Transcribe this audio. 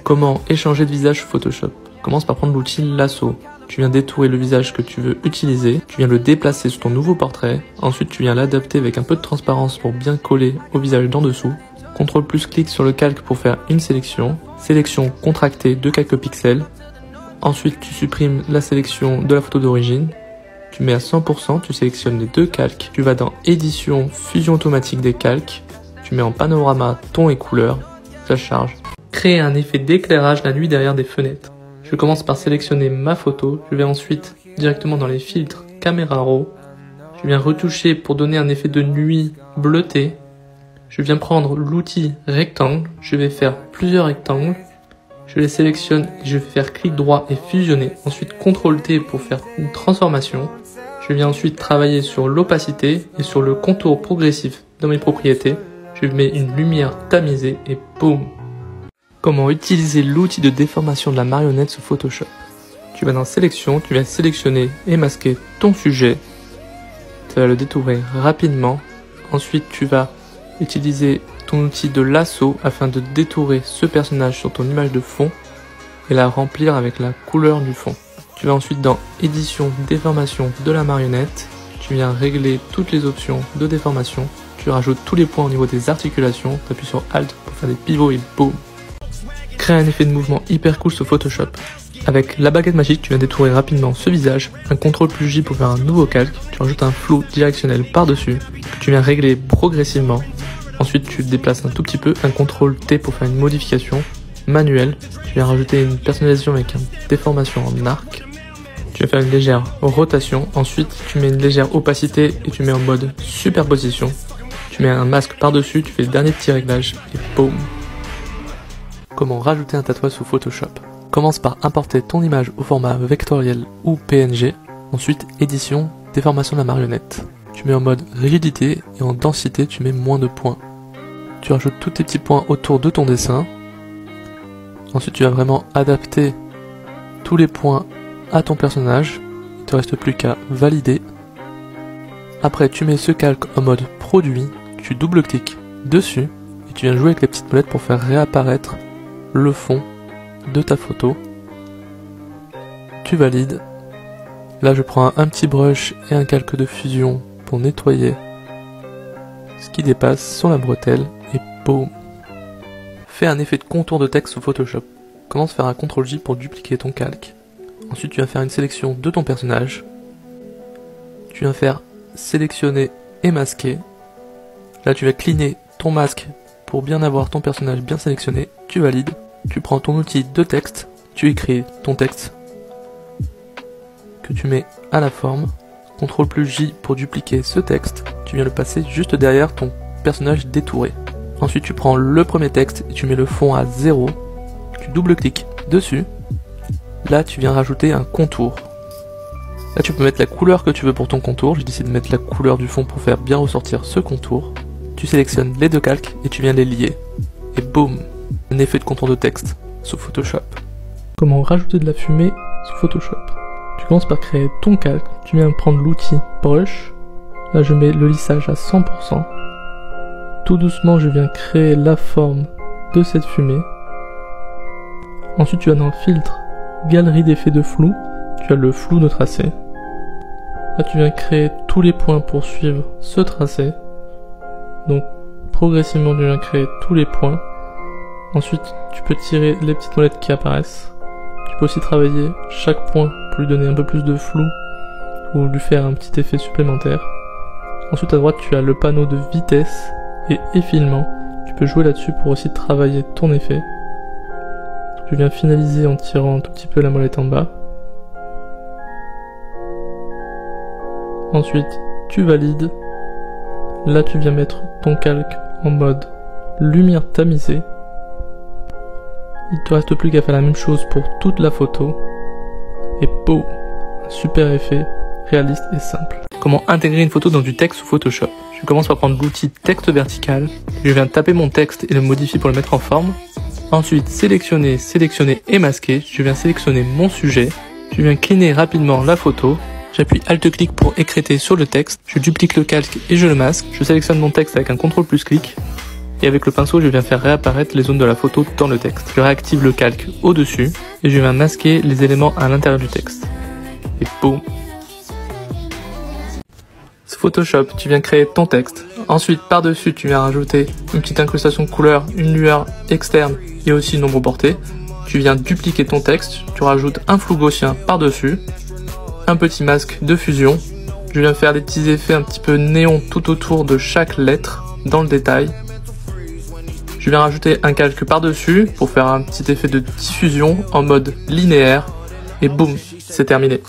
Comment échanger de visage sous Photoshop? Commence par prendre l'outil lasso. Tu viens détourer le visage que tu veux utiliser, tu viens le déplacer sur ton nouveau portrait, ensuite tu viens l'adapter avec un peu de transparence pour bien coller au visage d'en dessous. CTRL plus clic sur le calque pour faire une sélection, sélection contractée de quelques pixels. Ensuite tu supprimes la sélection de la photo d'origine, tu mets à 100%, tu sélectionnes les deux calques, tu vas dans édition, fusion automatique des calques, tu mets en panorama ton et couleur, ça charge. Créer un effet d'éclairage la nuit derrière des fenêtres. Je commence par sélectionner ma photo, je vais ensuite directement dans les filtres Camera Raw, je viens retoucher pour donner un effet de nuit bleuté, je viens prendre l'outil rectangle, je vais faire plusieurs rectangles, je les sélectionne et je vais faire clic droit et fusionner, ensuite CTRL T pour faire une transformation, je viens ensuite travailler sur l'opacité et sur le contour progressif dans mes propriétés, je mets une lumière tamisée et boum. Comment utiliser l'outil de déformation de la marionnette sous Photoshop. Tu vas dans sélection, tu viens sélectionner et masquer ton sujet. Tu vas le détourer rapidement. Ensuite, tu vas utiliser ton outil de lasso afin de détourer ce personnage sur ton image de fond et la remplir avec la couleur du fond. Tu vas ensuite dans édition, déformation de la marionnette. Tu viens régler toutes les options de déformation. Tu rajoutes tous les points au niveau des articulations. Tu appuies sur Alt pour faire des pivots et boum. Créer un effet de mouvement hyper cool sur Photoshop. Avec la baguette magique, tu viens détourer rapidement ce visage, un CTRL plus J pour faire un nouveau calque, tu rajoutes un flou directionnel par-dessus, tu viens régler progressivement, ensuite tu déplaces un tout petit peu, un CTRL T pour faire une modification manuelle, tu viens rajouter une personnalisation avec une déformation en arc, tu vas faire une légère rotation, ensuite tu mets une légère opacité et tu mets en mode superposition, tu mets un masque par-dessus, tu fais le dernier petit réglage et boum. Comment rajouter un tatouage sous Photoshop. Commence par importer ton image au format vectoriel ou PNG, ensuite édition, déformation de la marionnette. Tu mets en mode rigidité et en densité tu mets moins de points. Tu rajoutes tous tes petits points autour de ton dessin. Ensuite tu vas vraiment adapter tous les points à ton personnage. Il te reste plus qu'à valider. Après tu mets ce calque en mode produit, tu double-cliques dessus et tu viens jouer avec les petites molettes pour faire réapparaître le fond de ta photo. Tu valides. Là je prends un petit brush et un calque de fusion pour nettoyer ce qui dépasse sur la bretelle et boum. Fais un effet de contour de texte sous Photoshop. Commence à faire un CTRL J pour dupliquer ton calque. Ensuite tu vas faire une sélection de ton personnage. Tu vas faire sélectionner et masquer. Là tu vas cleaner ton masque pour bien avoir ton personnage bien sélectionné. Tu valides. Tu prends ton outil de texte, tu écris ton texte que tu mets à la forme, CTRL plus J pour dupliquer ce texte, tu viens le passer juste derrière ton personnage détouré. Ensuite tu prends le premier texte et tu mets le fond à 0, tu double-cliques dessus, là tu viens rajouter un contour. Là tu peux mettre la couleur que tu veux pour ton contour, j'ai décidé de mettre la couleur du fond pour faire bien ressortir ce contour. Tu sélectionnes les deux calques et tu viens les lier. Et boum, un effet de contour de texte sous Photoshop. Comment rajouter de la fumée sous Photoshop. Tu commences par créer ton calque, tu viens prendre l'outil brush, là je mets le lissage à 100%. Tout doucement je viens créer la forme de cette fumée. Ensuite tu vas dans filtre, galerie d'effets de flou, tu as le flou de tracé. Là tu viens créer tous les points pour suivre ce tracé. Donc progressivement tu viens créer tous les points. Ensuite tu peux tirer les petites molettes qui apparaissent. Tu peux aussi travailler chaque point pour lui donner un peu plus de flou ou lui faire un petit effet supplémentaire. Ensuite à droite tu as le panneau de vitesse et effilement. Tu peux jouer là-dessus pour aussi travailler ton effet. Tu viens finaliser en tirant un tout petit peu la molette en bas. Ensuite tu valides. Là tu viens mettre ton calque en mode lumière tamisée. Il te reste plus qu'à faire la même chose pour toute la photo. Et boum, un super effet, réaliste et simple. Comment intégrer une photo dans du texte sous Photoshop. Je commence par prendre l'outil texte vertical. Je viens taper mon texte et le modifier pour le mettre en forme. Ensuite, sélectionner et masquer. Je viens sélectionner mon sujet. Je viens cleaner rapidement la photo. J'appuie Alt-clic pour écréter sur le texte. Je duplique le calque et je le masque. Je sélectionne mon texte avec un CTRL plus clic. Et avec le pinceau, je viens faire réapparaître les zones de la photo dans le texte. Je réactive le calque au-dessus et je viens masquer les éléments à l'intérieur du texte. Et boum. Photoshop, tu viens créer ton texte. Ensuite, par-dessus, tu viens rajouter une petite incrustation de couleur, une lueur externe et aussi une ombre portée. Tu viens dupliquer ton texte, tu rajoutes un flou gaussien par-dessus, un petit masque de fusion. Je viens faire des petits effets un petit peu néon tout autour de chaque lettre dans le détail. Je viens rajouter un calque par-dessus pour faire un petit effet de diffusion en mode linéaire et boum, c'est terminé.